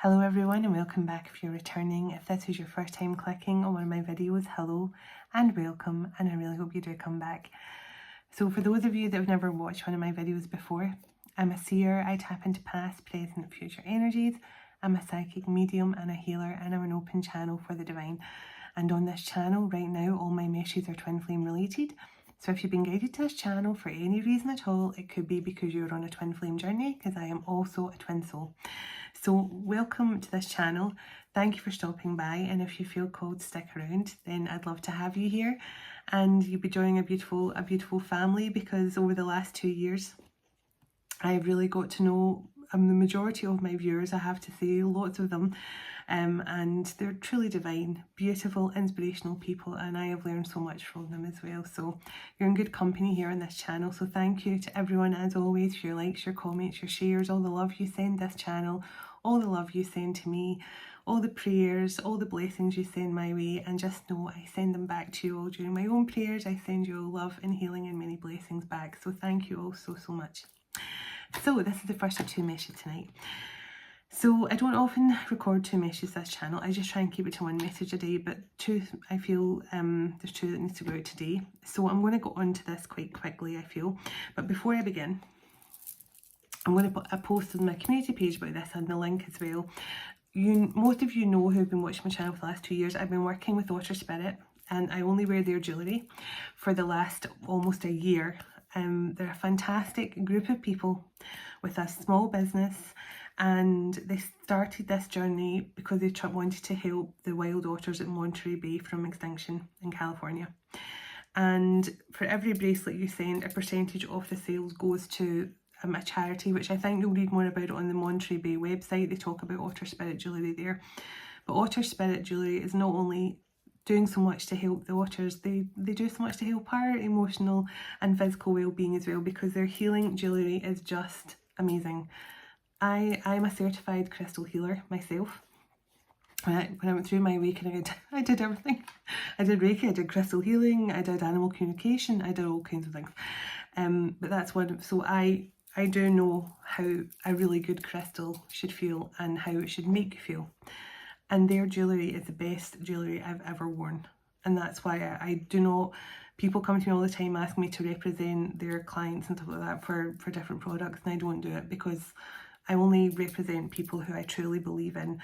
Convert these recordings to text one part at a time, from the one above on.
Hello everyone and welcome back if you're returning. If this is your first time clicking on one of my videos, hello and welcome, and I really hope you do come back. So for those of you that have never watched one of my videos before, I'm a seer. I tap into past, present, future energies. I'm a psychic medium and a healer, and I'm an open channel for the divine. And on this channel right now, all my messages are twin flame related. So if you've been guided to this channel for any reason at all, it could be because you're on a twin flame journey, because I am also a twin soul. So welcome to this channel. Thank you for stopping by, and if you feel called to stick around, then I'd love to have you here, and you'll be joining a beautiful family, because over the last 2 years I've really got to know the majority of my viewers, I have to say, lots of them, and they're truly divine, beautiful, inspirational people, and I have learned so much from them as well. So you're in good company here on this channel. So thank you to everyone, as always, for your likes, your comments, your shares, all the love you send this channel, all the love you send to me, all the prayers, all the blessings you send my way, and just know I send them back to you all during my own prayers. I send you all love and healing and many blessings back. So thank you all so much. So this is the first of 2 messages tonight. So I don't often record 2 messages this channel. I just try and keep it to 1 message a day, but 2, I feel there's 2 that needs to go out today. So I'm going to go on to this quite quickly, I feel. But before I begin, I'm going to put a post on my community page about this and the link as well. Most of you know who have been watching my channel for the last 2 years, I've been working with Otter Spirit, and I only wear their jewellery for the last almost a year. They're a fantastic group of people with a small business, and they started this journey because they wanted to help the wild otters at Monterey Bay from extinction in California. And for every bracelet you send, a percentage of the sales goes to a charity, which I think you'll read more about it on the Monterey Bay website. They talk about Otter Spirit Jewellery there. But Otter Spirit Jewellery is not only doing so much to help the otters, they do so much to help our emotional and physical well-being as well, because their healing jewellery is just amazing. I'm a certified crystal healer myself. When I went through my awakening, I did everything. I did Reiki, I did crystal healing, I did animal communication, I did all kinds of things. But that's one. So I do know how a really good crystal should feel and how it should make you feel. And their jewellery is the best jewellery I've ever worn. And that's why I do not, people come to me all the time asking me to represent their clients and stuff like that for different products, and I don't do it, because I only represent people who I truly believe in.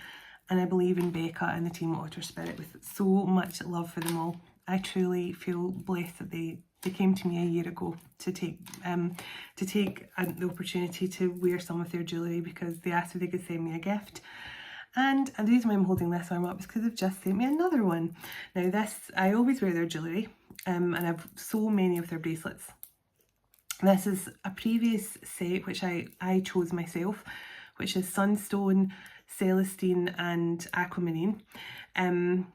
And I believe in Becca and the team at Otter Spirit with so much love for them all. I truly feel blessed that they came to me a year ago to take the opportunity to wear some of their jewellery, because they asked if they could send me a gift. And the reason why I'm holding this arm up is because they've just sent me another one. Now this, I always wear their jewellery, and I have so many of their bracelets. This is a previous set which I chose myself, which is Sunstone, Celestine and Aquamarine. I'm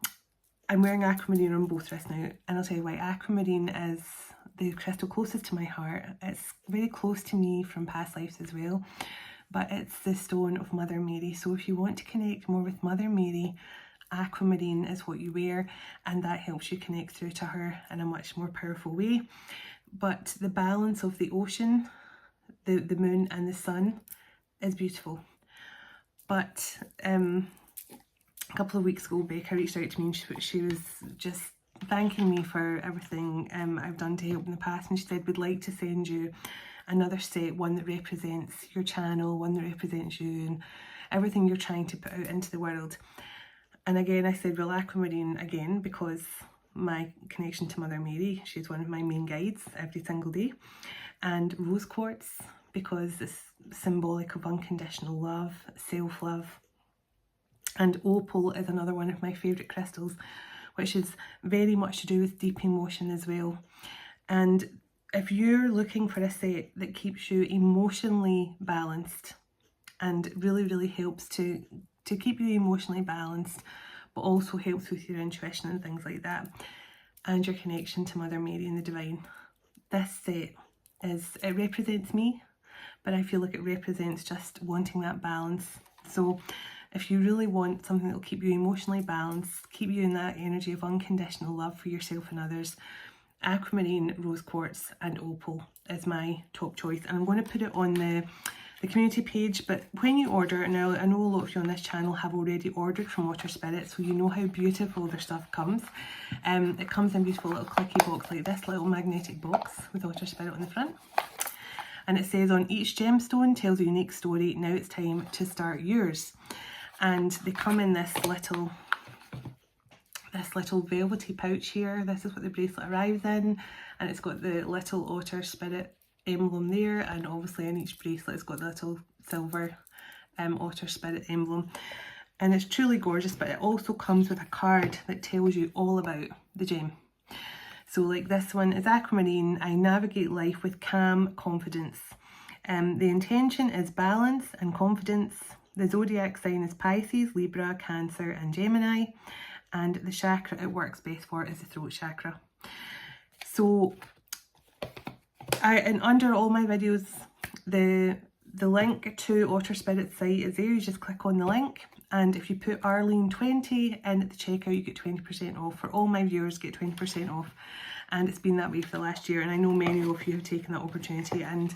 wearing Aquamarine on both wrists now, and I'll tell you why. Aquamarine is the crystal closest to my heart. It's very close to me from past lives as well. But it's the stone of Mother Mary. So if you want to connect more with Mother Mary, Aquamarine is what you wear, and that helps you connect through to her in a much more powerful way. But the balance of the ocean, the moon and the sun is beautiful. But a couple of weeks ago, Becca reached out to me, and she was just thanking me for everything I've done to help in the past, and she said, we'd like to send you another set, one that represents your channel, one that represents you and everything you're trying to put out into the world. And again, I said, well, Aquamarine again, because my connection to Mother Mary, she's one of my main guides every single day. And rose quartz, because it's symbolic of unconditional love, self-love. And opal is another one of my favourite crystals, which is very much to do with deep emotion as well. And if you're looking for a set that keeps you emotionally balanced and really helps to keep you emotionally balanced, but also helps with your intuition and things like that, and your connection to Mother Mary and the divine, this set it represents me, but I feel like it represents just wanting that balance. So if you really want something that will keep you emotionally balanced, keep you in that energy of unconditional love for yourself and others, Aquamarine, rose quartz and opal is my top choice. And I'm going to put it on the community page. But when you order, now I know a lot of you on this channel have already ordered from Otter Spirit, so you know how beautiful their stuff comes. It comes in a beautiful little clicky box like this, little magnetic box with Otter Spirit on the front. And it says, on each gemstone tells a unique story, now it's time to start yours. And they come in this little velvety pouch here. This is what the bracelet arrives in, and it's got the little Otter Spirit emblem there, and obviously in each bracelet it's got the little silver Otter Spirit emblem, and it's truly gorgeous. But it also comes with a card that tells you all about the gem. So like this one is aquamarine. I navigate life with calm confidence. The intention is balance and confidence. The zodiac sign is Pisces, Libra, Cancer and Gemini. And the chakra it works best for is the throat chakra. So and under all my videos, the link to Otter Spirit's site is there. You just click on the link, and if you put Arlene20 in at the checkout, you get 20% off. For all my viewers, get 20% off, and it's been that way for the last year, and I know many of you have taken that opportunity. And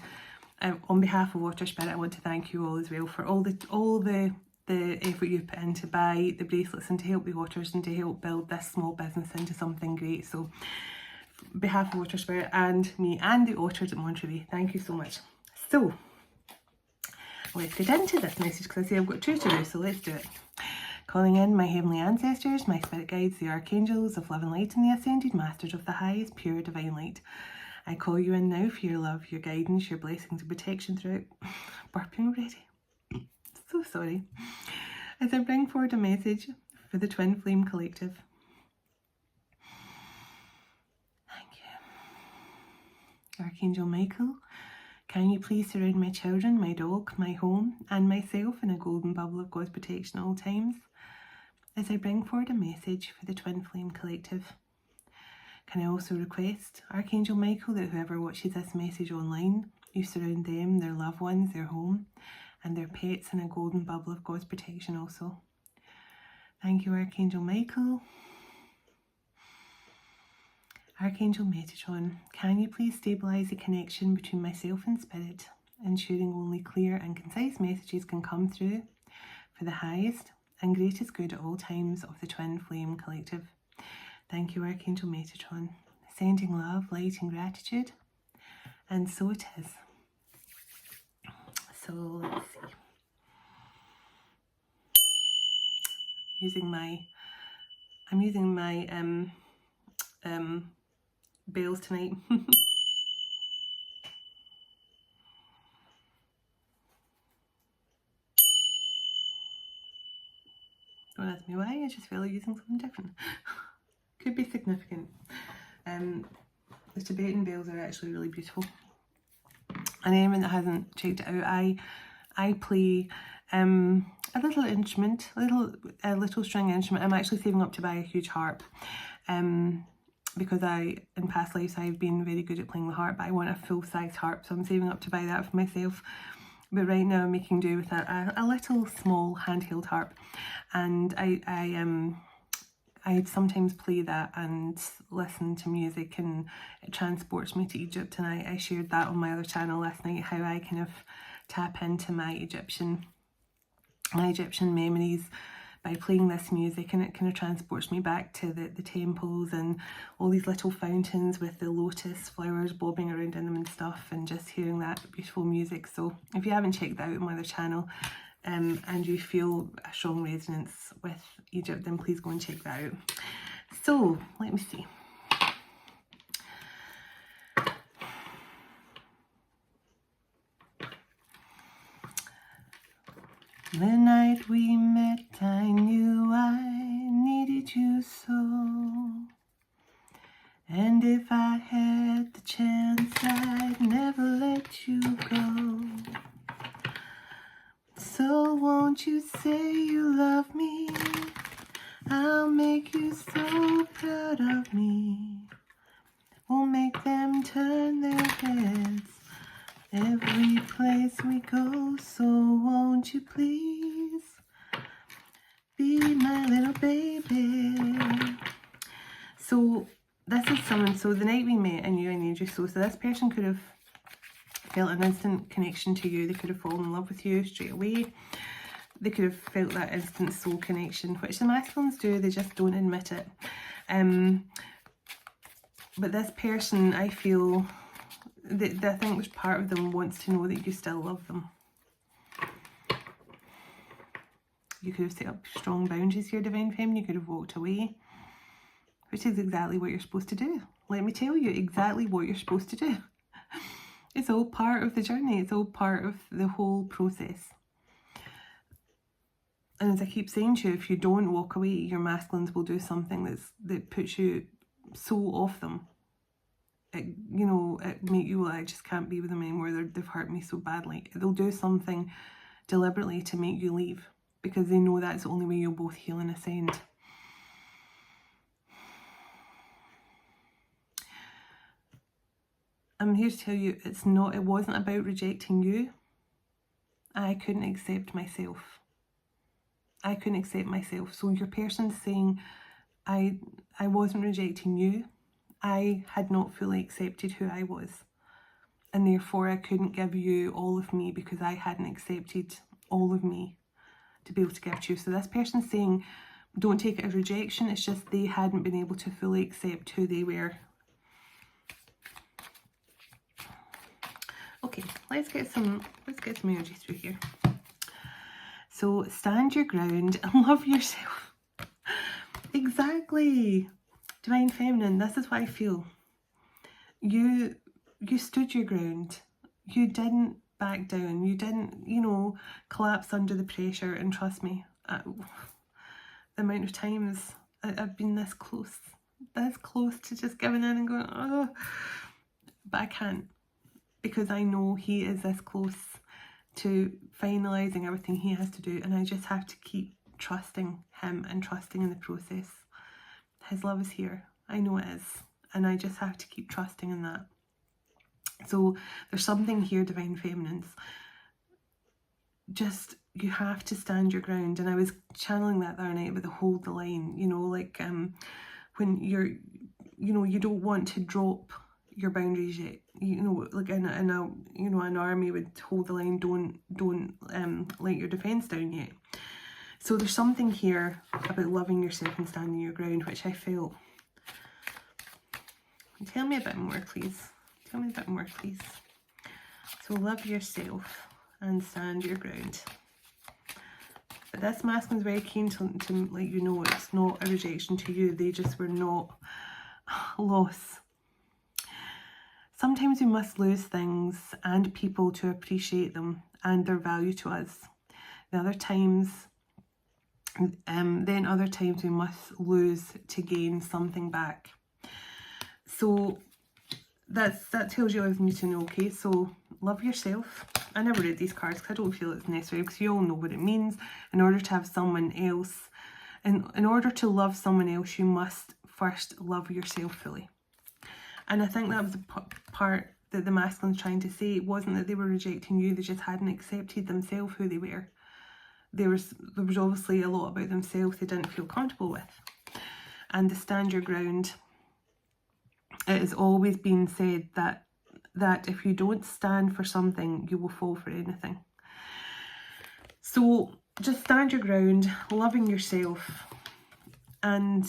on behalf of Otter Spirit, I want to thank you all as well for all the effort you've put in to buy the bracelets and to help the Otters and to help build this small business into something great. So on behalf of Otter Spirit and me and the Otters at Monterey, thank you so much. So let's get into this message, because I say I've got two to do, so let's do it. Calling in my heavenly ancestors, my spirit guides, the archangels of love and light, and the ascended masters of the highest pure divine light. I call you in now for your love, your guidance, your blessings and protection throughout. Burping already. So sorry. As I bring forward a message for the Twin Flame Collective. Thank you. Archangel Michael, can you please surround my children, my dog, my home, and myself in a golden bubble of God's protection at all times? As I bring forward a message for the Twin Flame Collective. Can I also request, Archangel Michael, that whoever watches this message online, you surround them, their loved ones, their home, and their pets in a golden bubble of God's protection also. Thank you, Archangel Michael. Archangel Metatron, can you please stabilise the connection between myself and Spirit, ensuring only clear and concise messages can come through for the highest and greatest good at all times of the Twin Flame Collective. Thank you, Archangel Metatron. Sending love, light and gratitude. And so it is. So let's see. I'm using my bells tonight. Don't ask me why, I just feel like using something different. Could be significant. The Tibetan bells are actually really beautiful. And anyone that hasn't checked it out, I play a little instrument, a little string instrument. I'm actually saving up to buy a huge harp, because in past lives I've been very good at playing the harp, but I want a full-size harp, so I'm saving up to buy that for myself. But right now I'm making do with a little small handheld harp, and I sometimes play that and listen to music, and it transports me to Egypt. And I shared that on my other channel last night, how I kind of tap into my Egyptian memories by playing this music, and it kind of transports me back to the temples and all these little fountains with the lotus flowers bobbing around in them and stuff, and just hearing that beautiful music. So if you haven't checked that out on my other channel, and you feel a strong resonance with Egypt, then please go and check that out. So let me see. The night we met, I knew I needed you so, and if I had the chance, I'd never let you go. So won't you say you love me? I'll make you so proud of me. We'll make them turn their heads every place we go. So won't you please be my little baby? So this is someone, so the night we met, I knew I needed you so this person could have felt an instant connection to you. They could have fallen in love with you straight away. They could have felt that instant soul connection, which the masculines do, they just don't admit it. But this person, I feel, I think there's part of them wants to know that you still love them. You could have set up strong boundaries here, Divine Feminine. You could have walked away, which is exactly what you're supposed to do. Let me tell you exactly what you're supposed to do. It's all part of the journey. It's all part of the whole process. And as I keep saying to you, if you don't walk away, your masculines will do something that puts you so off them. It make you like, I just can't be with them anymore. They've hurt me so badly. They'll do something deliberately to make you leave, because they know that's the only way you'll both heal and ascend. I'm here to tell you, it wasn't about rejecting you. I couldn't accept myself. I couldn't accept myself. So your person's saying, I wasn't rejecting you. I had not fully accepted who I was. And therefore I couldn't give you all of me because I hadn't accepted all of me to be able to give to you. So this person's saying, don't take it as rejection. It's just they hadn't been able to fully accept who they were. Okay, let's get some energy through here. So stand your ground and love yourself. Exactly. Divine Feminine, this is what I feel. You stood your ground. You didn't back down. You didn't, collapse under the pressure. And trust me, the amount of times I've been this close to just giving in and going, oh, but I can't, because I know he is this close to finalising everything he has to do, and I just have to keep trusting him and trusting in the process. His love is here. I know it is, and I just have to keep trusting in that. So there's something here, Divine Feminines. Just, you have to stand your ground. And I was channeling that the other night with the hold the line, when you don't want to drop your boundaries yet. Like an army would hold the line, don't let your defence down yet. So there's something here about loving yourself and standing your ground, which I felt. Tell me a bit more, please. Tell me a bit more, please. So love yourself and stand your ground. But this masculine's very keen to let you know it's not a rejection to you. They just were not loss. Sometimes we must lose things and people to appreciate them and their value to us. Then other times we must lose to gain something back. So that tells you everything you need to know, okay? So love yourself. I never read these cards because I don't feel it's necessary, because you all know what it means. In order to have someone else, in order to love someone else, you must first love yourself fully. And I think that was the part that the masculine's trying to say. It wasn't that they were rejecting you, they just hadn't accepted themselves, who they were. There was obviously a lot about themselves they didn't feel comfortable with. And to stand your ground, it has always been said that if you don't stand for something, you will fall for anything. So just stand your ground, loving yourself. And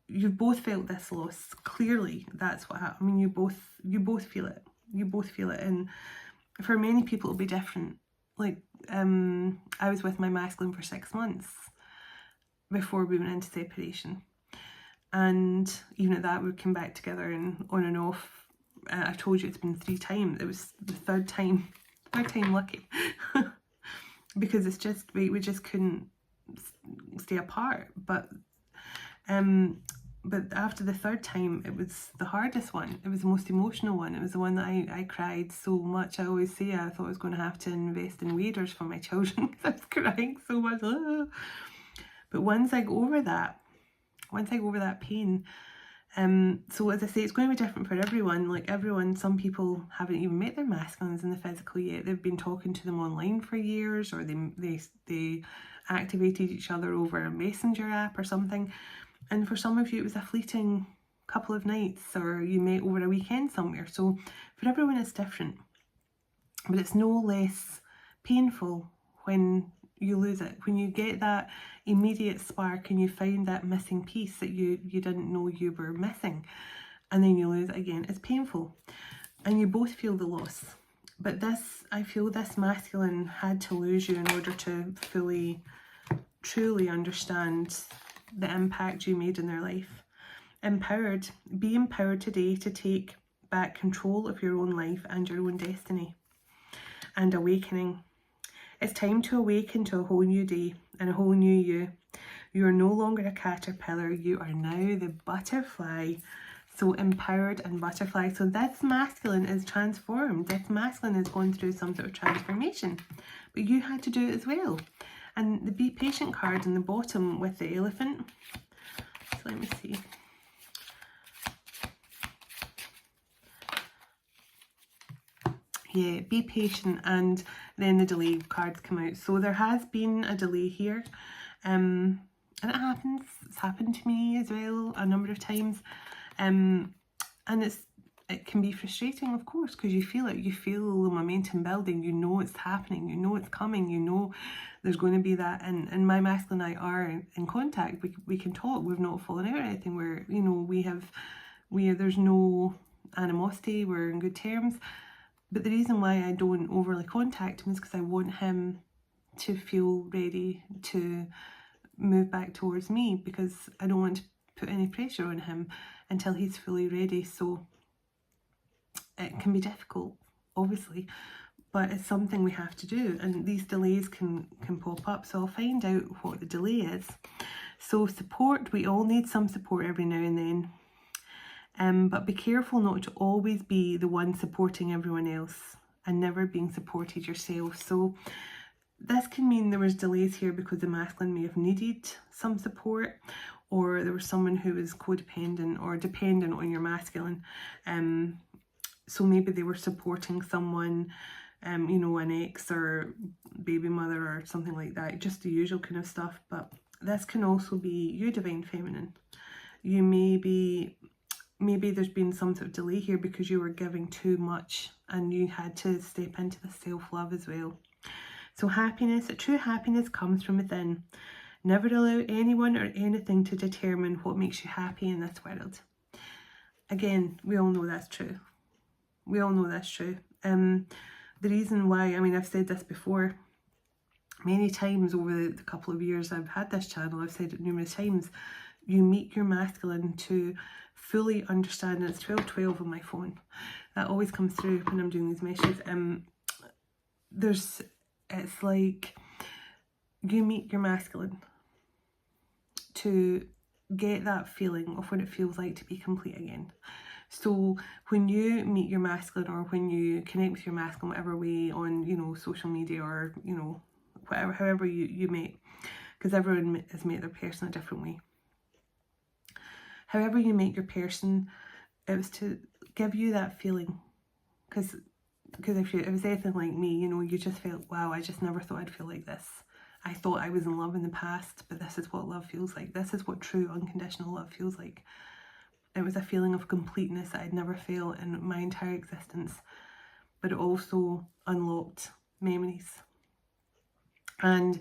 you've both felt this loss. Clearly, that's what happened. I mean, you both feel it. You both feel it. And for many people, it'll be different. Like, I was with my masculine for 6 months before we went into separation. And even at that, we came back together and on and off. I told you it's been 3 times. It was the third time lucky. Because it's just, we just couldn't stay apart. But after the 3rd time, it was the hardest one. It was the most emotional one. It was the one that I cried so much. I always say I thought I was going to have to invest in waders for my children because I was crying so much. But once I go over that pain, so as I say, it's going to be different for everyone. Like everyone, some people haven't even met their masculines in the physical yet. They've been talking to them online for years, or they activated each other over a messenger app or something. And for some of you, it was a fleeting couple of nights, or you met over a weekend somewhere. So for everyone, it's different. but it's no less painful when you lose it, when you get that immediate spark and you find that missing piece that you didn't know you were missing, and then you lose it again. It's painful, and you both feel the loss. But this, I feel this masculine had to lose you in order to fully, truly understand the impact you made in their life. Empowered. Be empowered today to take back control of your own life and your own destiny. And awakening. It's time to awaken to a whole new day and a whole new you. You are no longer a caterpillar. You are now the butterfly. So empowered and butterfly. So this masculine is transformed. This masculine is going through some sort of transformation. But you had to do it as well. And the be patient card in the bottom with the elephant. So let me see. Yeah, be patient, and then the delay cards come out. So there has been a delay here. And it happens. It's happened to me as well a number of times. And it can be frustrating, of course, because you feel it. You feel the momentum building. You know it's happening. You know it's coming. You know there's going to be that. And my masculine and I are in contact. We can talk. We've not fallen out or anything. We're, you know, there's no animosity. We're in good terms. But the reason why I don't overly contact him is because I want him to feel ready to move back towards me, because I don't want to put any pressure on him until he's fully ready. So it can be difficult, obviously, but it's something we have to do, and these delays can pop up. So I'll find out what the delay is. So support, we all need some support every now and then. But be careful not to always be the one supporting everyone else and never being supported yourself. So this can mean there was delays here because the masculine may have needed some support, or there was someone who was codependent or dependent on your masculine. So maybe they were supporting someone, you know, an ex or baby mother or something like that, just the usual kind of stuff. But this can also be you, divine feminine. You maybe there's been some sort of delay here because you were giving too much and you had to step into the self-love as well. So happiness, true happiness comes from within. Never allow anyone or anything to determine what makes you happy in this world. Again, we all know that's true. We all know that's true. The reason why, I mean, I've said this before many times over the couple of years I've had this channel, I've said it numerous times, you meet your masculine to fully understand, and it's 1212 on my phone. That always comes through when I'm doing these messages. It's like you meet your masculine to get that feeling of what it feels like to be complete again. So when you meet your masculine, or when you connect with your masculine, whatever way, on, you know, social media, or, you know, whatever, however you meet, because everyone has met their person a different way. However you make your person, it was to give you that feeling. Because if it was anything like me, you know, you just felt, wow, I just never thought I'd feel like this. I thought I was in love in the past, but this is what love feels like. This is what true unconditional love feels like. It was a feeling of completeness that I'd never felt in my entire existence. But it also unlocked memories. And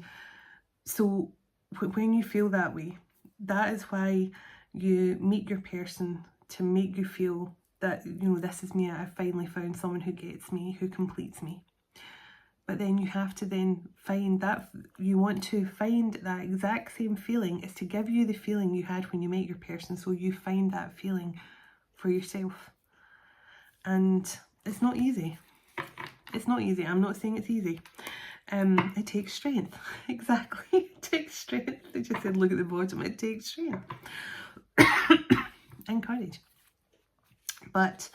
so when you feel that way, that is why you meet your person, to make you feel that, you know, this is me, I've finally found someone who gets me, who completes me. But then you have to then find that, you want to find that exact same feeling, is to give you the feeling you had when you met your person, so you find that feeling for yourself. And it's not easy. It's not easy. I'm not saying it's easy. It takes strength. Exactly. It takes strength. I just said, look at the bottom. It takes strength. And courage. But,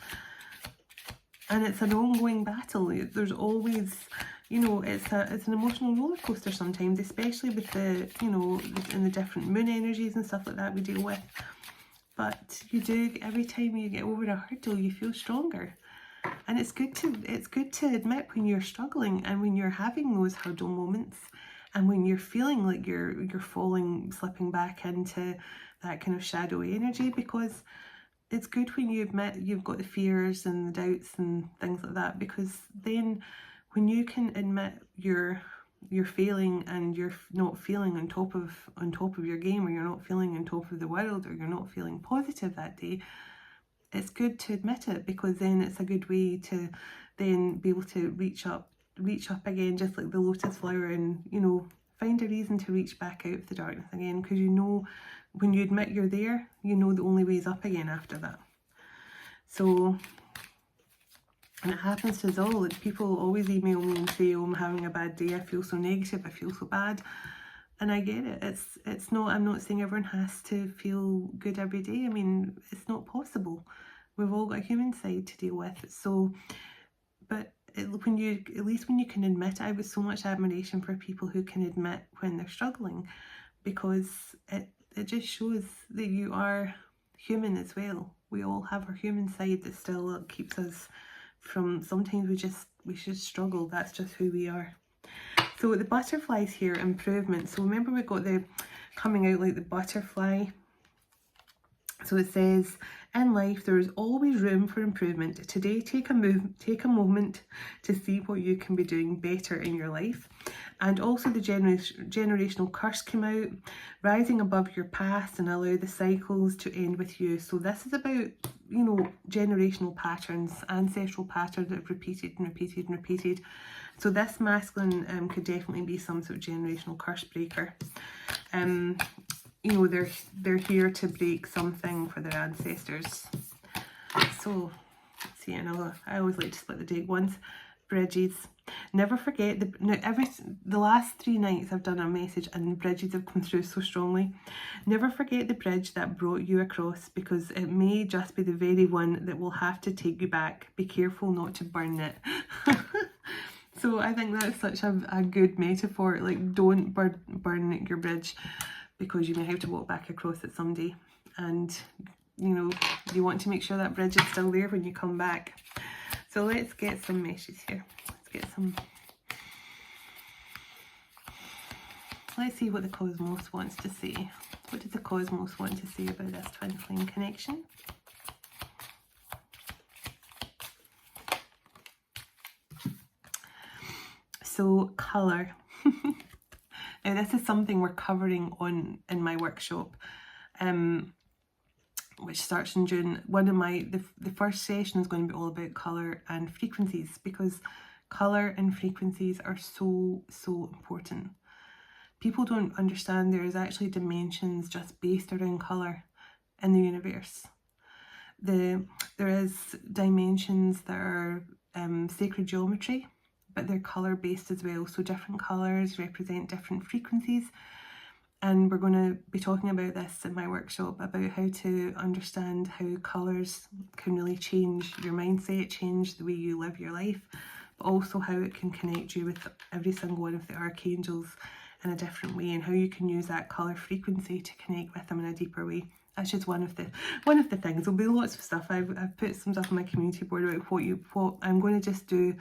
and it's an ongoing battle. There's always, you know, it's an emotional roller coaster sometimes, especially with the, you know, in the different moon energies and stuff like that we deal with. But you do, every time you get over a hurdle, you feel stronger. And it's good to admit when you're struggling, and when you're having those hurdle moments, and when you're feeling like you're slipping back into that kind of shadowy energy, because it's good when you admit you've got the fears and the doubts and things like that, because then when you can admit you're failing and you're not feeling on top of your game, or you're not feeling on top of the world, or you're not feeling positive that day, it's good to admit it, because then it's a good way to then be able to reach up again, just like the lotus flower, and find a reason to reach back out of the darkness again, because when you admit you're there, the only way is up again after that. So, and it happens to us all. Like, people always email me and say, oh, I'm having a bad day, I feel so negative, I feel so bad. And I get it. It's not, I'm not saying everyone has to feel good every day. I mean, it's not possible. We've all got a human side to deal with. So, but at least when you can admit, I have so much admiration for people who can admit when they're struggling, because it just shows that you are human as well. We all have our human side that still keeps us from, sometimes we should struggle. That's just who we are. So the butterflies here, improvement. So remember, we got the coming out like the butterfly. So it says, in life there is always room for improvement. Today take a moment to see what you can be doing better in your life. And also the generational curse came out, rising above your past and allow the cycles to end with you. So this is about, generational patterns, ancestral patterns that have repeated and repeated and repeated. So this masculine could definitely be some sort of generational curse breaker. They're here to break something for their ancestors. So, see, I always like to split the deck once. Bridges. Never forget the last 3 nights I've done a message and bridges have come through so strongly. Never forget the bridge that brought you across, because it may just be the very one that will have to take you back. Be careful not to burn it. So I think that's such a good metaphor. Like, don't burn your bridge, because you may have to walk back across it someday, and you want to make sure that bridge is still there when you come back. So let's get some messages here. Let's see what the cosmos wants to say. What does the cosmos want to say about this twin flame connection? So colour. Now this is something we're covering in my workshop, which starts in June. The first session is going to be all about colour and frequencies, because colour and frequencies are so important. People don't understand there is actually dimensions just based around colour in the universe. There is dimensions that are sacred geometry, but they're colour based as well. So different colours represent different frequencies. And we're going to be talking about this in my workshop, about how to understand how colours can really change your mindset, change the way you live your life, but also how it can connect you with every single one of the archangels in a different way, and how you can use that colour frequency to connect with them in a deeper way. That's just one of the things. There'll be lots of stuff. I've put some stuff on my community board about what I'm going to just do.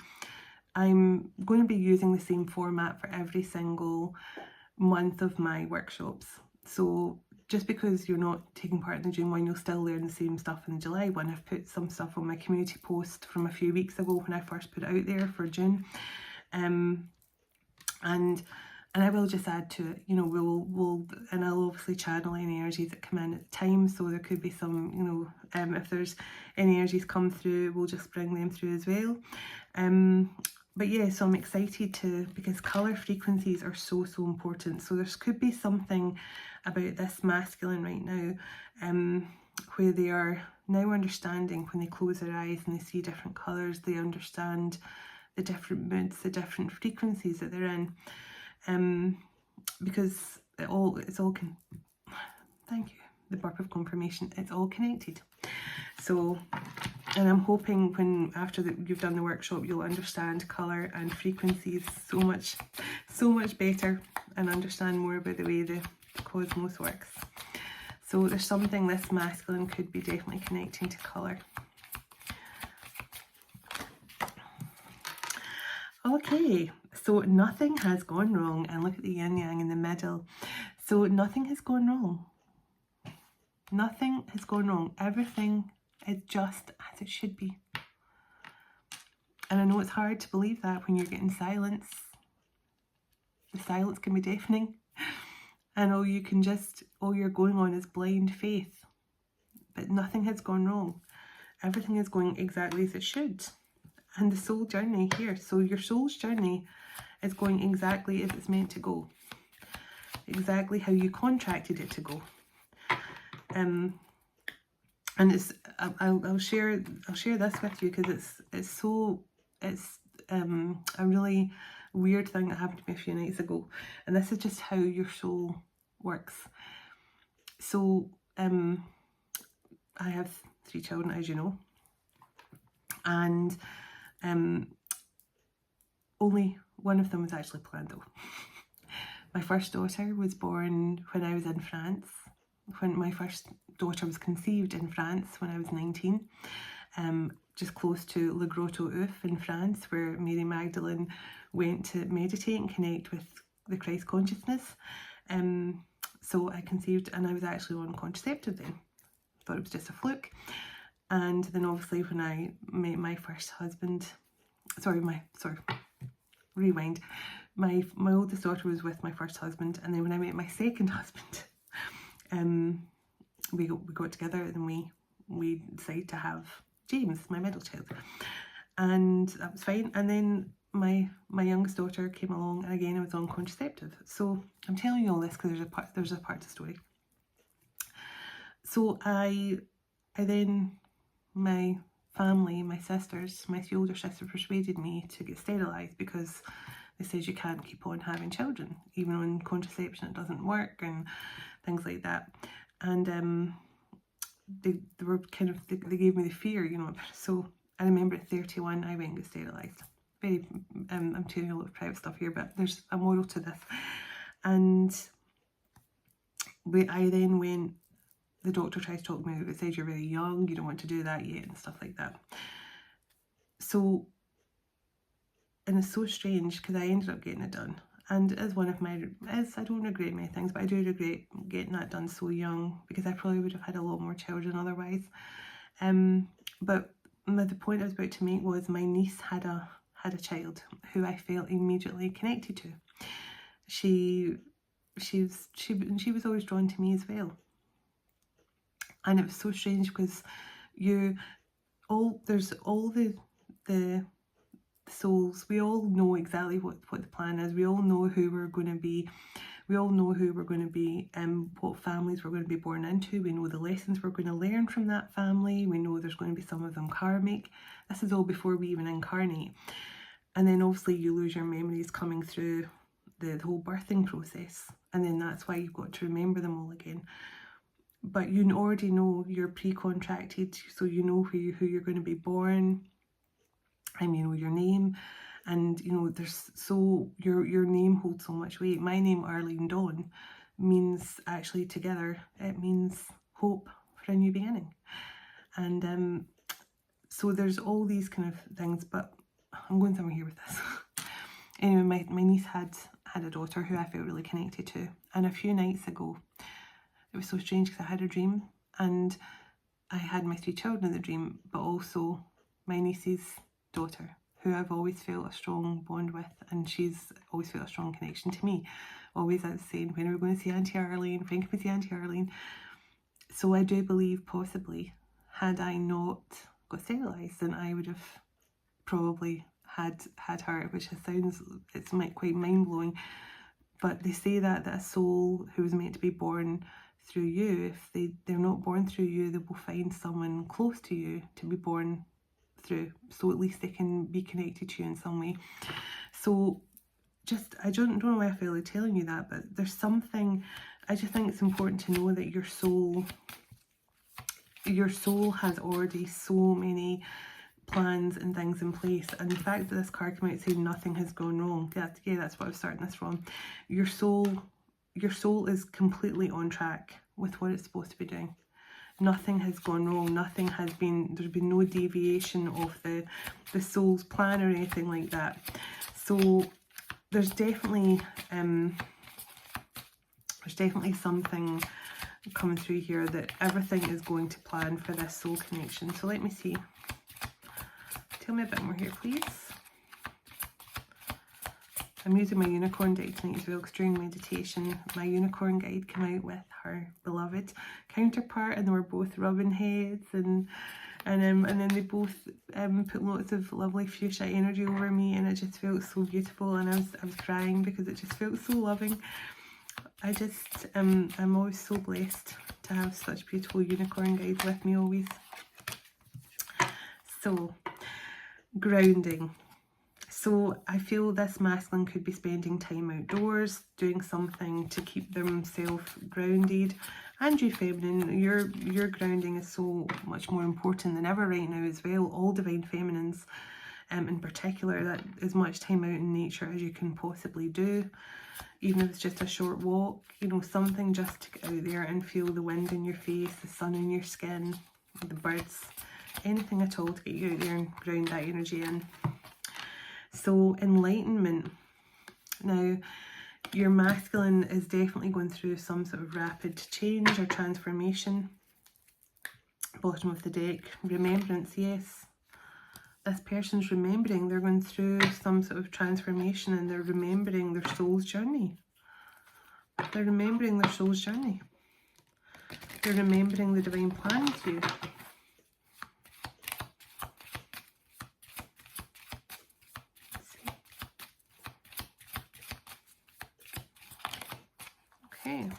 I'm going to be using the same format for every single month of my workshops. So just because you're not taking part in the June one, you'll still learn the same stuff in the July one. I've put some stuff on my community post from a few weeks ago when I first put it out there for June. And I will just add to it, and I'll obviously channel any energies that come in at the time. So there could be some, if there's any energies come through, we'll just bring them through as well. But yeah, so I'm excited because colour frequencies are so important. So there could be something about this masculine right now, where they are now understanding, when they close their eyes and they see different colours, they understand the different moods, the different frequencies that they're in. Because thank you, the burp of confirmation, it's all connected. So, and I'm hoping after you've done the workshop, you'll understand colour and frequencies so much better, and understand more about the way the cosmos works. So there's something this masculine could be definitely connecting to colour. Okay, so nothing has gone wrong, and look at the yin yang in the middle. So nothing has gone wrong. Nothing has gone wrong. Everything is just as it should be. And I know it's hard to believe that when you're getting silence. The silence can be deafening. And all you're going on is blind faith. But nothing has gone wrong. Everything is going exactly as it should. And the soul journey here. So your soul's journey is going exactly as it's meant to go. Exactly how you contracted it to go. And I'll share this with you because it's a really weird thing that happened to me a few nights ago, and this is just how your soul works. So I have 3 children, as you know, and only one of them was actually planned though. My first daughter was born when I was in France. When my first daughter was conceived in France when I was 19, just close to Le Grotto Oeuf in France, where Mary Magdalene went to meditate and connect with the Christ consciousness. So I conceived, and I was actually on contraceptive then. Thought it was just a fluke. And then obviously when I met my first husband, rewind. My oldest daughter was with my first husband, and then when I met my second husband, we got together, and we decided to have James, my middle child, and that was fine. And then my youngest daughter came along, and again I was on contraceptive. So I'm telling you all this because there's a part to the story. So I then, my family, my sisters, my 3 older sisters persuaded me to get sterilised because they said you can't keep on having children, even on contraception it doesn't work and things like that. And they were kind of, they gave me the fear, you know. So I remember at 31 I went and got sterilised. Very, I'm telling you a lot of private stuff here, but there's a moral to this. And I then went, the doctor tried to talk me out. It said you're very young, you don't want to do that yet and stuff like that. So, and it's so strange because I ended up getting it done. And as one of my, I don't regret many things, but I do regret getting that done so young because I probably would have had a lot more children otherwise. But the point I was about to make was my niece had a child who I felt immediately connected to. She was always drawn to me as well. And it was so strange because there's all the souls. We all know exactly what the plan is. We all know who we're going to be. We all know who we're going to be, what families we're going to be born into. We know the lessons we're going to learn from that family. We know there's going to be some of them karmic. This is all before we even incarnate. And then obviously you lose your memories coming through the whole birthing process. And then that's why you've got to remember them all again. But you already know you're pre-contracted, so you know who you're going to be born, and you know your name, and you know your name holds so much weight. My name, Arlene Dawn, means actually together it means hope for a new beginning, and so there's all these kind of things. But I'm going somewhere here with this. Anyway, my niece had a daughter who I felt really connected to, and a few nights ago. It was so strange because I had a dream and I had my 3 children in the dream, but also my niece's daughter, who I've always felt a strong bond with, and she's always felt a strong connection to me. Always I was saying, when are we going to see Auntie Arlene? When can we see Auntie Arlene? So I do believe possibly, had I not got sterilised, then I would have probably had her, which it's quite mind-blowing. But they say that a soul who was meant to be born through you, if they're not born through you, they will find someone close to you to be born through, so at least they can be connected to you in some way. So I don't know why I feel like telling you that, but there's something, I just think it's important to know that your soul has already so many plans and things in place. And the fact that this card came out saying nothing has gone wrong, that's what I was starting this from. Your soul is completely on track with what it's supposed to be doing. Nothing has gone wrong. There's been no deviation of the soul's plan or anything like that. So there's definitely something coming through here that everything is going to plan for this soul connection. So let me see. Tell me a bit more here, please. I'm using my unicorn deck tonight as well, because during meditation, my unicorn guide came out with her beloved counterpart, and they were both rubbing heads, and then they both put lots of lovely fuchsia energy over me, and it just felt so beautiful, and I was crying because it just felt so loving. I just I'm always so blessed to have such beautiful unicorn guides with me always. So, grounding. So I feel this masculine could be spending time outdoors, doing something to keep themselves grounded. And you feminine, your grounding is so much more important than ever right now as well. All divine feminines in particular, that as much time out in nature as you can possibly do. Even if it's just a short walk, you know, something just to get out there and feel the wind in your face, the sun in your skin, the birds, anything at all to get you out there and ground that energy in. So enlightenment. Now, your masculine is definitely going through some sort of rapid change or transformation. Bottom of the deck, remembrance, yes. This person's remembering, they're going through some sort of transformation, and they're remembering their soul's journey. They're remembering their soul's journey. They're remembering the divine plan with you. Okay.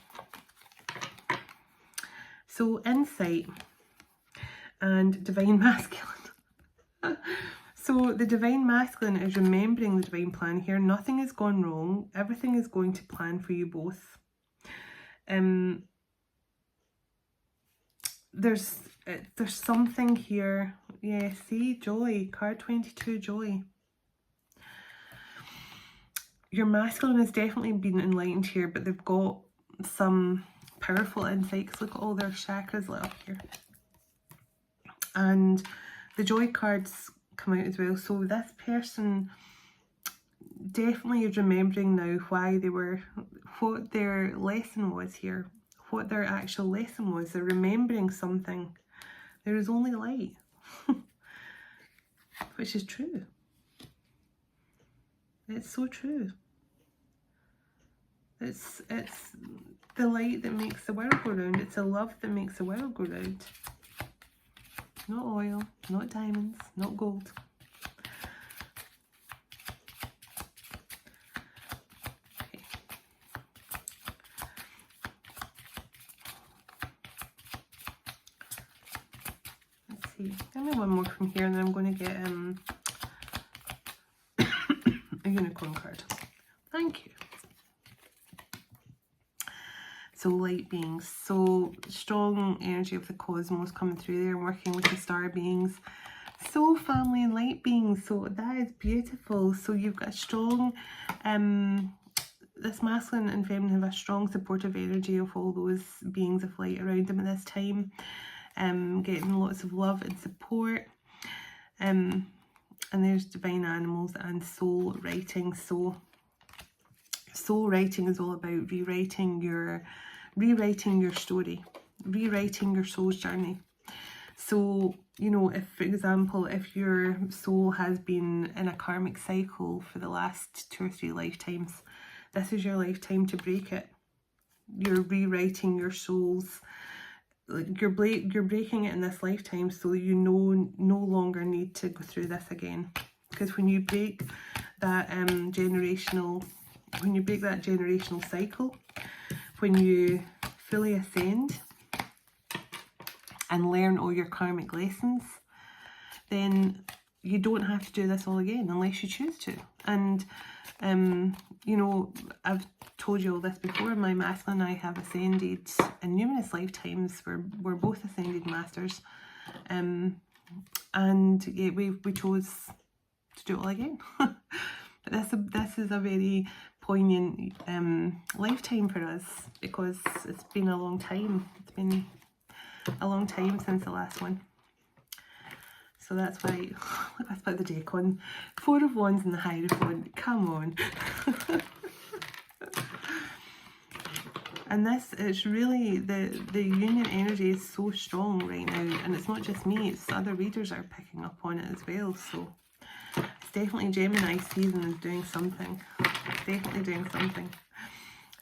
So insight and divine masculine. So the divine masculine is remembering the divine plan here. Nothing has gone wrong. Everything is going to plan for you both. There's something here. Yeah, see, joy. Card 22, joy. Your masculine has definitely been enlightened here, but they've got some powerful insights. Look at all their chakras lit up here. And the joy cards come out as well. So this person definitely is remembering now why they were, what their lesson was here, what their actual lesson was. They're remembering something. There is only light, which is true. It's so true. It's the light that makes the world go round. It's the love that makes the world go round. Not oil, not diamonds, not gold. Okay. Let's see. Give me one more from here, and then I'm going to get a unicorn card. Thank you. So light beings, so strong energy of the cosmos coming through there and working with the star beings. So family and light beings, so that is beautiful. So you've got a strong, this masculine and feminine have a strong supportive energy of all those beings of light around them at this time. Getting lots of love and support. And there's divine animals and soul writing. So soul writing is all about rewriting your story, rewriting your soul's journey. So, you know, if, for example, if your soul has been in a karmic cycle for the last 2 or 3 lifetimes, this is your lifetime to break it. You're rewriting your soul's, like you're breaking it in this lifetime, so you no longer need to go through this again. Because when you break that generational cycle, when you fully ascend and learn all your karmic lessons, then you don't have to do this all again unless you choose to. And you know, I've told you all this before, my masculine and I have ascended in numerous lifetimes. We're both ascended masters, and yeah, we chose to do it all again. But this is a very poignant lifetime for us, because it's been a long time. It's been a long time since the last one. So that's why, let's put the deck on. 4 of Wands and the Hierophant, come on. And this is really, the union energy is so strong right now, and it's not just me, it's other readers are picking up on it as well. So it's definitely Gemini season doing something. It's definitely doing something.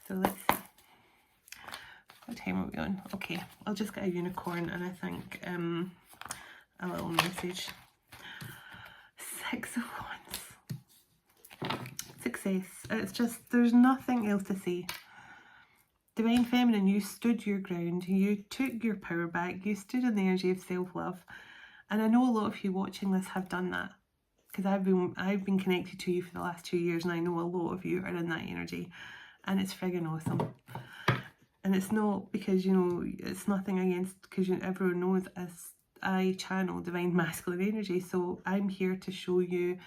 So let's see. What time are we on? Okay, I'll just get a unicorn, and I think a little message. Six of Wands. Success. It's just, there's nothing else to say. Divine Feminine, you stood your ground, you took your power back, you stood in the energy of self-love. And I know a lot of you watching this have done that, because I've been connected to you for the last 2 years, and I know a lot of you are in that energy, and it's friggin' awesome. And it's not because, you know, it's nothing against, because everyone knows as I channel divine masculine energy, so I'm here to show you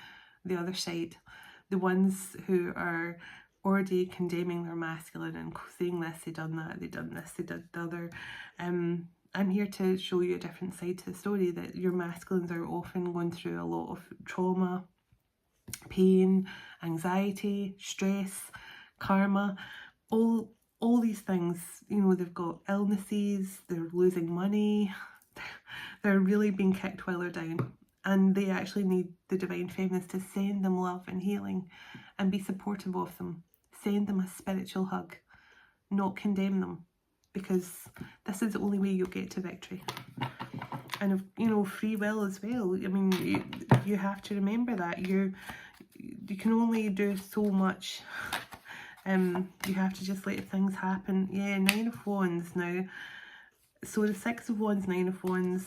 the other side. The ones who are already condemning their masculine and saying this, they done that, they done this, they did the other. I'm here to show you a different side to the story, that your masculines are often going through a lot of trauma, pain, anxiety, stress, karma, all these things. You know, they've got illnesses, they're losing money, they're really being kicked while they're down. And they actually need the divine feminines to send them love and healing and be supportive of them. Send them a spiritual hug, not condemn them, because this is the only way you'll get to victory. And, you know, free will as well. I mean, you have to remember that. You can only do so much. You have to just let things happen. Yeah, Nine of Wands now. So the Six of Wands, Nine of Wands,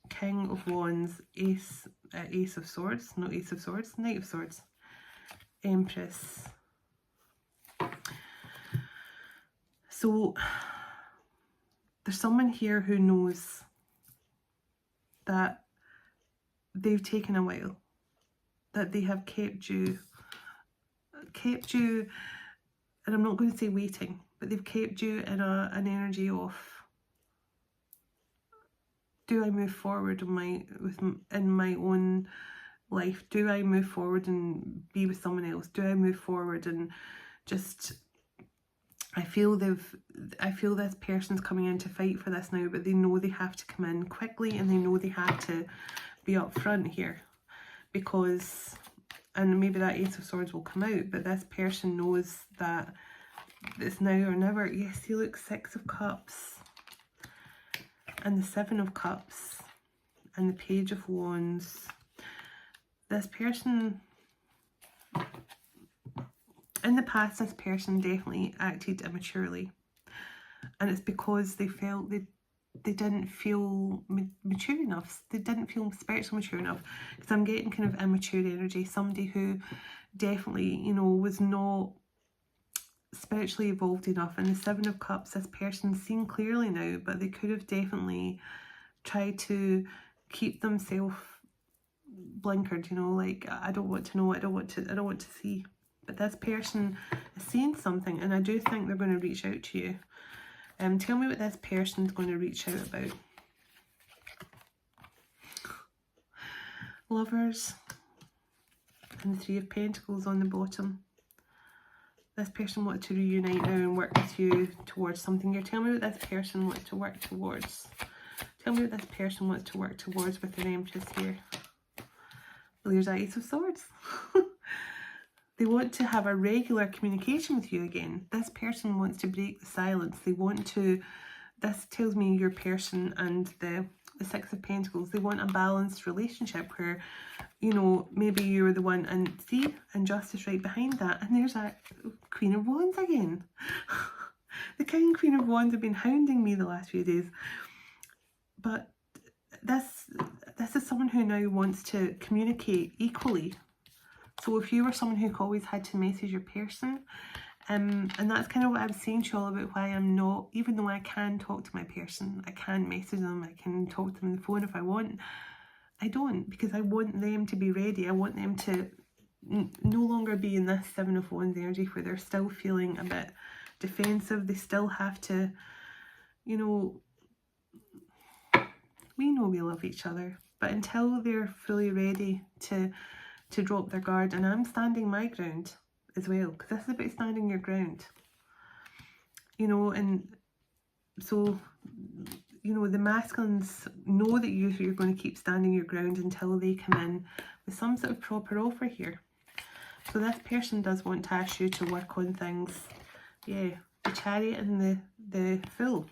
King of Wands, Ace of Swords, not Ace of Swords, Knight of Swords, Empress. So there's someone here who knows that they've taken a while, that they have kept you, and I'm not going to say waiting, but they've kept you in an energy of, do I move forward in my own life? Do I move forward and be with someone else? Do I move forward and just, I feel this person's coming in to fight for this now, but they know they have to come in quickly, and they know they have to be up front here, because, and maybe that Ace of Swords will come out, but this person knows that it's now or never. Yes, see, look, Six of Cups, and the Seven of Cups, and the Page of Wands. This person, in the past, this person definitely acted immaturely, and it's because they felt they didn't feel mature enough. They didn't feel spiritually mature enough, because I'm getting kind of immature energy, somebody who definitely, you know, was not spiritually evolved enough. And the Seven of Cups, this person's seen clearly now, but they could have definitely tried to keep themselves blinkered, you know, like, I don't want to know, I don't want to see. But this person is seeing something, and I do think they're going to reach out to you. Tell me what this person's going to reach out about. Lovers, and the Three of Pentacles on the bottom. This person wants to reunite now and work with you towards something. You're telling me what this person wants to work towards. Tell me what this person wants to work towards with an Empress here. Well, there's that Ace of Swords. They want to have a regular communication with you again. This person wants to break the silence. They want to, this tells me your person and the Six of Pentacles, they want a balanced relationship where, you know, maybe you're the one, and see, and justice right behind that. And there's that Queen of Wands again. The King and Queen of Wands have been hounding me the last few days. But this is someone who now wants to communicate equally. So if you were someone who always had to message your person, and that's kind of what I was saying to you all about why I'm not, even though I can talk to my person, I can message them, I can talk to them on the phone if I want, I don't, because I want them to be ready. I want them to no longer be in this Seven of Wands energy where they're still feeling a bit defensive. They still have to, you know, we know we love each other, but until they're fully ready to drop their guard, and I'm standing my ground as well, because this is about standing your ground. you know, and so, you know, the masculines know that you're going to keep standing your ground until they come in with some sort of proper offer here. So this person does want to ask you to work on things. Yeah, the Chariot and the Fool.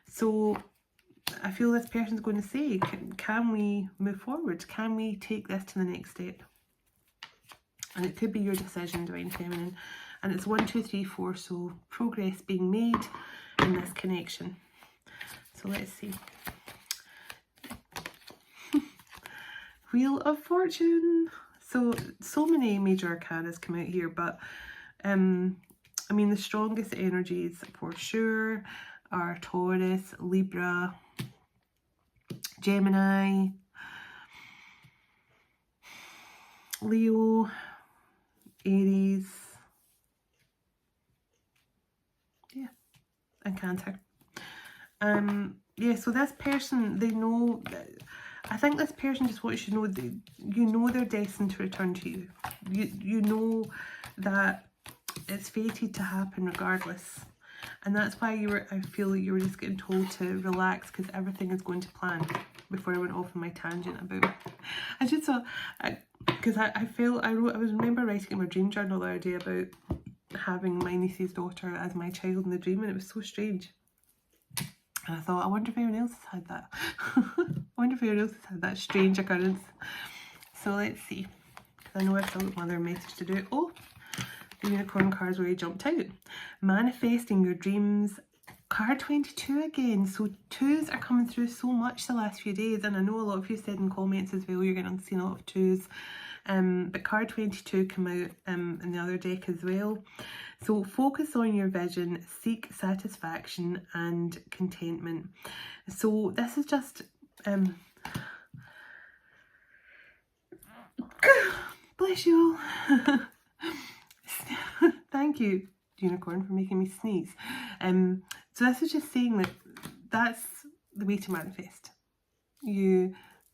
So I feel this person's going to say, can we move forward? Can we take this to the next step? And it could be your decision, Divine Feminine. And it's 1, 2, 3, 4. So progress being made in this connection. So let's see. Wheel of Fortune. So many major arcanas come out here, but I mean, the strongest energies for sure are Taurus, Libra, Gemini, Leo, Aries, yeah, and Cancer. Yeah, so this person, they know, I think this person just wants you to know that you know they're destined to return to you. You know that it's fated to happen regardless. And that's why I feel like you were just getting told to relax, because everything is going to plan. Before I went off on my tangent about, I just saw, because I remember writing in my dream journal the other day about having my niece's daughter as my child in the dream, and it was so strange. And I thought, I wonder if anyone else has had that. I wonder if anyone else has had that strange occurrence. So let's see, because I know I've still got another message to do. Oh, the unicorn cards already jumped out. Manifesting your dreams. Card 22 again. So 2s are coming through so much the last few days, and I know a lot of you said in comments as well you're getting to see a lot of 2s. But card 22 came out in the other deck as well. So focus on your vision, seek satisfaction and contentment. So this is just bless you all. Thank you, unicorn, for making me sneeze. So this is just saying that that's the way to manifest. You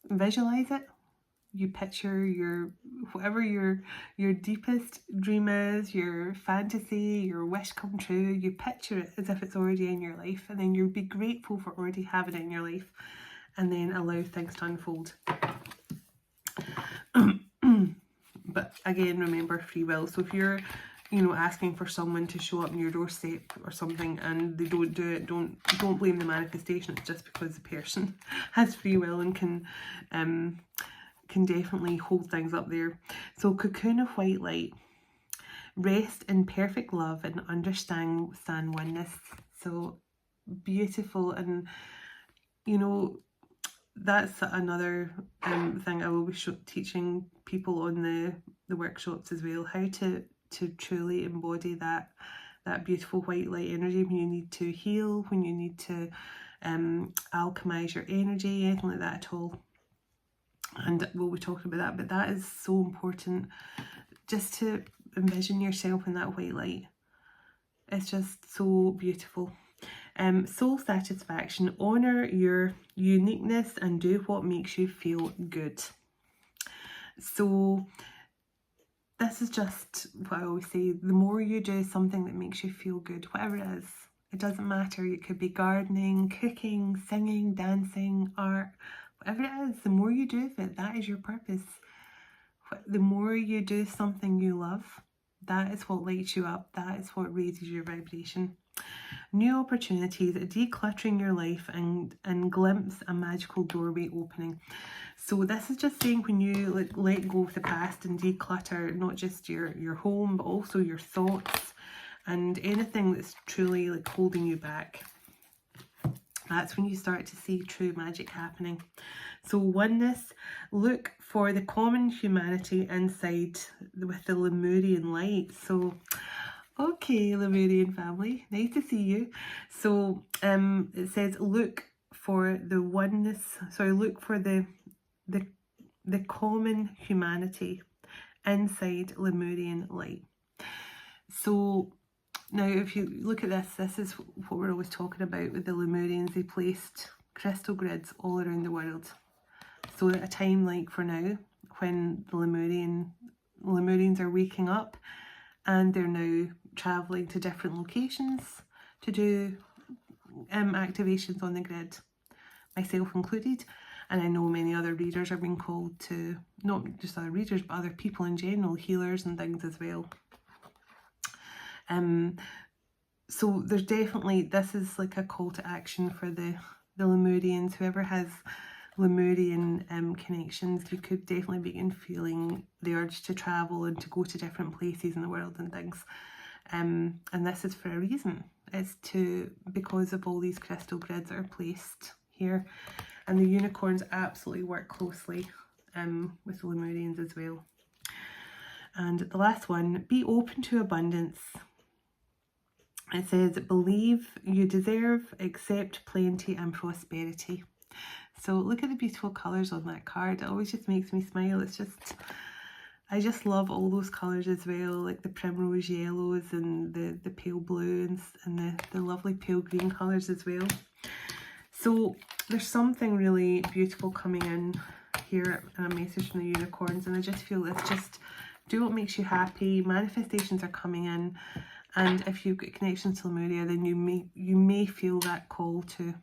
visualize it, you picture whatever your deepest dream is, your fantasy, your wish come true, you picture it as if it's already in your life, and then you'll be grateful for already having it in your life, and then allow things to unfold. But again, remember free will. So if you're, you know, asking for someone to show up on your doorstep or something and they don't do it, don't blame the manifestation. It's just because the person has free will and can definitely hold things up there. So cocoon of white light, rest in perfect love and understand oneness. So beautiful. And you know, that's another thing I will be teaching people on the workshops as well, how to truly embody that beautiful white light energy when you need to heal, when you need to alchemize your energy, anything like that at all. And we'll be talking about that, but that is so important, just to envision yourself in that white light. It's just so beautiful. Soul satisfaction, honor your uniqueness and do what makes you feel good. So this is just what I always say, the more you do something that makes you feel good, whatever it is, it doesn't matter. It could be gardening, cooking, singing, dancing, art, whatever it is, the more you do of it, that is your purpose. The more you do something you love, that is what lights you up, that is what raises your vibration. New opportunities, decluttering your life and glimpse a magical doorway opening. So this is just saying when you let go of the past and declutter not just your home, but also your thoughts and anything that's truly holding you back. That's when you start to see true magic happening. So oneness, look for the common humanity inside with the Lemurian light. So okay, Lemurian family, nice to see you. So it says look for the oneness, sorry, look for the common humanity inside Lemurian light. So now if you look at this is what we're always talking about with the Lemurians. They placed crystal grids all around the world. So at a time like for now, when the Lemurians are waking up and they're now traveling to different locations to do activations on the grid, myself included. And I know many other readers are being called to, not just other readers, but other people in general, healers and things as well. So there's definitely, this is like a call to action for the Lemurians. Whoever has Lemurian connections, you could definitely begin feeling the urge to travel and to go to different places in the world and things. And this is for a reason. It's because of all these crystal grids that are placed here. And the unicorns absolutely work closely with the Lemurians as well. And the last one, be open to abundance. It says, believe you deserve, accept plenty and prosperity. So look at the beautiful colours on that card. It always just makes me smile. It's just, I just love all those colours as well, like the primrose yellows and the pale blue and the lovely pale green colours as well. So there's something really beautiful coming in here and a message from the unicorns, and I just feel it's just do what makes you happy. Manifestations are coming in, and if you've got connections to Lemuria, then you may feel that call to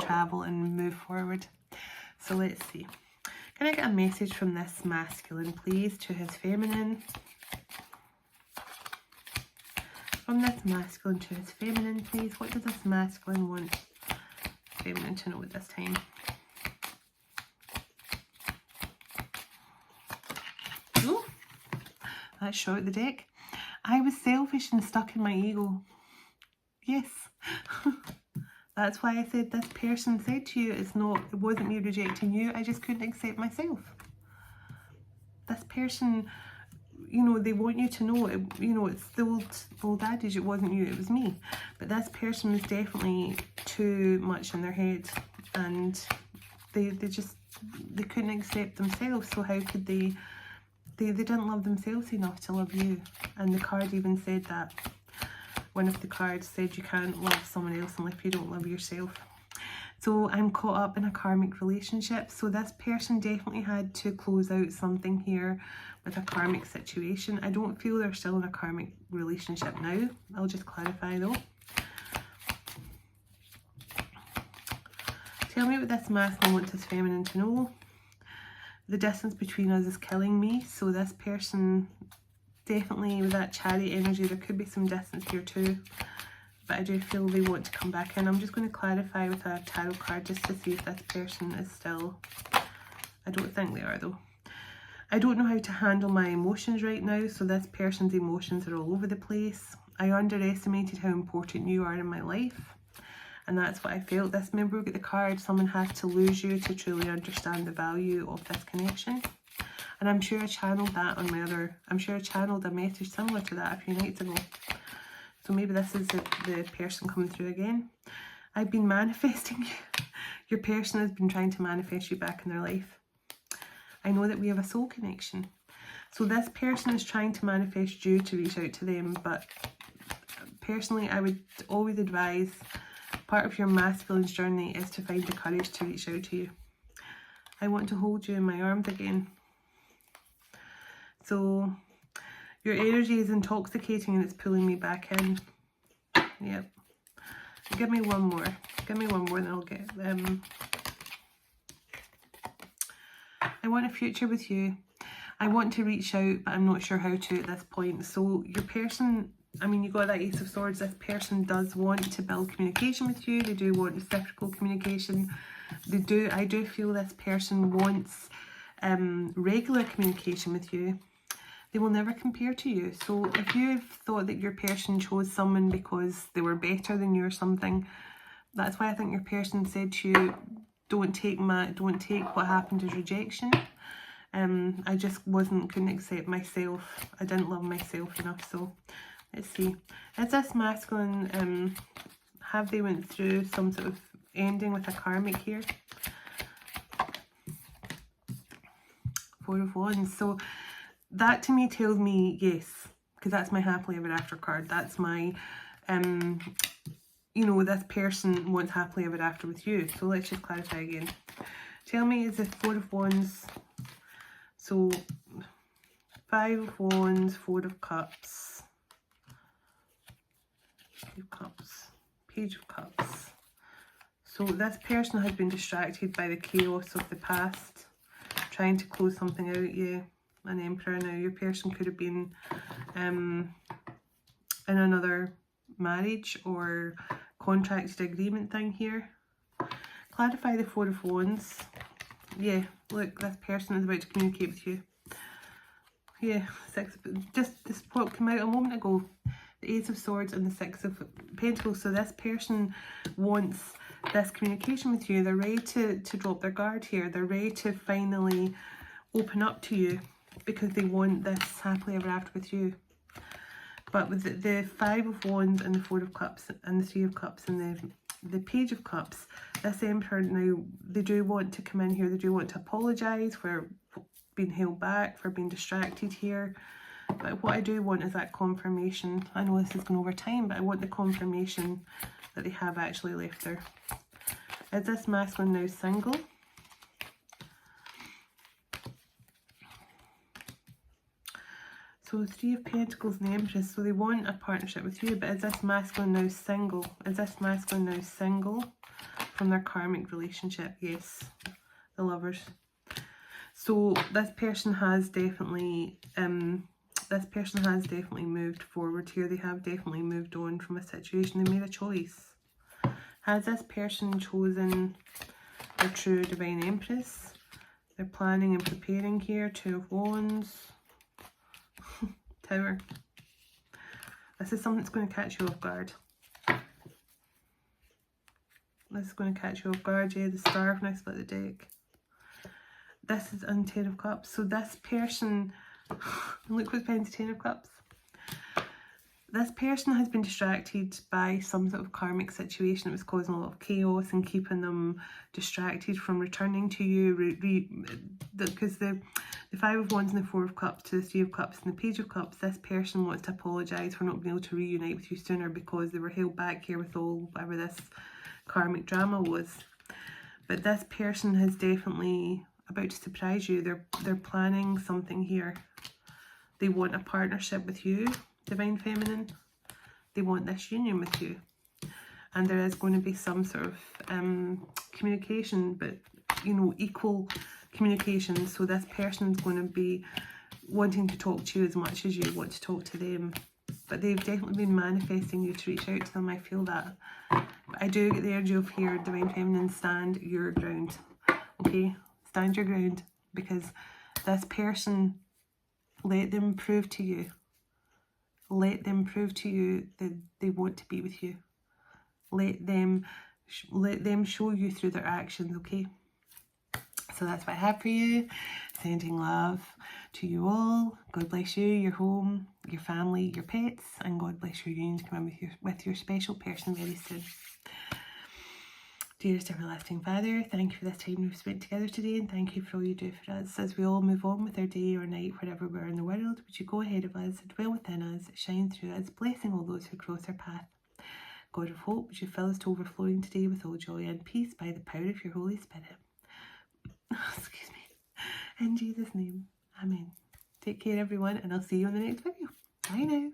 travel and move forward. So let's see. Can I get a message from this masculine, please, to his feminine? From this masculine to his feminine, please. What does this masculine want feminine to know at this time? Oh, that's short of the deck. I was selfish and stuck in my ego. Yes. That's why I said this person said to you, it wasn't me rejecting you, I just couldn't accept myself. This person, you know, they want you to know, it's the old adage, it wasn't you, it was me. But this person was definitely too much in their head, and they couldn't accept themselves, so how could they didn't love themselves enough to love you. And the card even said that. One of the cards said you can't love someone else unless you don't love yourself. So I'm caught up in a karmic relationship. So this person definitely had to close out something here with a karmic situation. I don't feel they're still in a karmic relationship now. I'll just clarify though. Tell me what this masculine wants his feminine to know. The distance between us is killing me. So this person, definitely with that Chariot energy, there could be some distance here too, but I do feel they want to come back in. I'm just going to clarify with a tarot card just to see if this person is still, I don't think they are though. I don't know how to handle my emotions right now, so this person's emotions are all over the place. I underestimated how important you are in my life, and that's what I felt. This, remember we get the card, someone has to lose you to truly understand the value of this connection. And I'm sure I channeled that on my other, I'm sure I channeled a message similar to that a few nights ago. So maybe this is the person coming through again. I've been manifesting you. Your person has been trying to manifest you back in their life. I know that we have a soul connection. So this person is trying to manifest you to reach out to them. But personally, I would always advise part of your masculine's journey is to find the courage to reach out to you. I want to hold you in my arms again. So your energy is intoxicating and it's pulling me back in. Yep. Give me one more. Give me one more and I'll get I want a future with you. I want to reach out, but I'm not sure how to at this point. So your person, I mean, you got that Ace of Swords. This person does want to build communication with you. They do want reciprocal communication. I do feel this person wants regular communication with you. They will never compare to you. So if you've thought that your person chose someone because they were better than you or something, that's why I think your person said to you, don't take what happened as rejection. I just couldn't accept myself. I didn't love myself enough. So let's see. Is this masculine, have they went through some sort of ending with a karmic here? Four of Wands. So that to me tells me yes, because that's my happily ever after card. That's my, you know, this person wants happily ever after with you. So let's just clarify again. Tell me, is the Four of Wands, so Five of Wands, Four of Cups, Two of Cups, Page of Cups. So this person has been distracted by the chaos of the past, trying to close something out. Yeah, an Emperor. Now your person could have been in another marriage or contracted agreement thing here. Clarify the Four of Wands. Yeah, look, this person is about to communicate with you. Yeah, just this what came out a moment ago. The Ace of Swords and the Six of Pentacles. So this person wants this communication with you. They're ready to drop their guard here. They're ready to finally open up to you because they want this happily ever after with you. But with the Five of Wands and the Four of Cups and the Three of Cups and the Page of Cups, this Emperor now, they do want to come in here. They do want to apologise for being held back, for being distracted here. But what I do want is that confirmation. I know this is going over time, but I want the confirmation that they have actually left her. Is this masculine now single? So Three of Pentacles and the Empress. So they want a partnership with you, but is this masculine now single? Is this masculine now single from their karmic relationship? Yes, the Lovers. So this person has definitely moved forward here. They have definitely moved on from a situation. They made a choice. Has this person chosen their true divine Empress? They're planning and preparing here. Two of Wands. Tower. This is something that's going to catch you off guard. This is going to catch you off guard. Yeah, the Star when I split the deck. This is on Ten of Cups. So this person, look what's behind the Ten of Cups. This person has been distracted by some sort of karmic situation that was causing a lot of chaos and keeping them distracted from returning to you. Because the Five of Wands and the Four of Cups to the Three of Cups and the Page of Cups, this person wants to apologise for not being able to reunite with you sooner because they were held back here with all whatever this karmic drama was. But this person is definitely about to surprise you. They're planning something here. They want a partnership with you, Divine Feminine. They want this union with you. And there is going to be some sort of communication, but, you know, equal communication. So this person is going to be wanting to talk to you as much as you want to talk to them. But they've definitely been manifesting you to reach out to them. I feel that. But I do get the energy of here, Divine Feminine, stand your ground. Okay? Stand your ground. Because this person, let them prove to you. Let them prove to you that they want to be with you. Let them show you through their actions, okay? So that's what I have for you. Sending love to you all. God bless you, your home, your family, your pets, and God bless your union to come in with your special person very soon. Dearest everlasting Father, thank you for this time we've spent together today, and thank you for all you do for us. As we all move on with our day or night, wherever we are in the world, would you go ahead of us, dwell within us, shine through us, blessing all those who cross our path. God of hope, would you fill us to overflowing today with all joy and peace by the power of your Holy Spirit. Excuse me. In Jesus' name, amen. Take care everyone, and I'll see you in the next video. Bye now.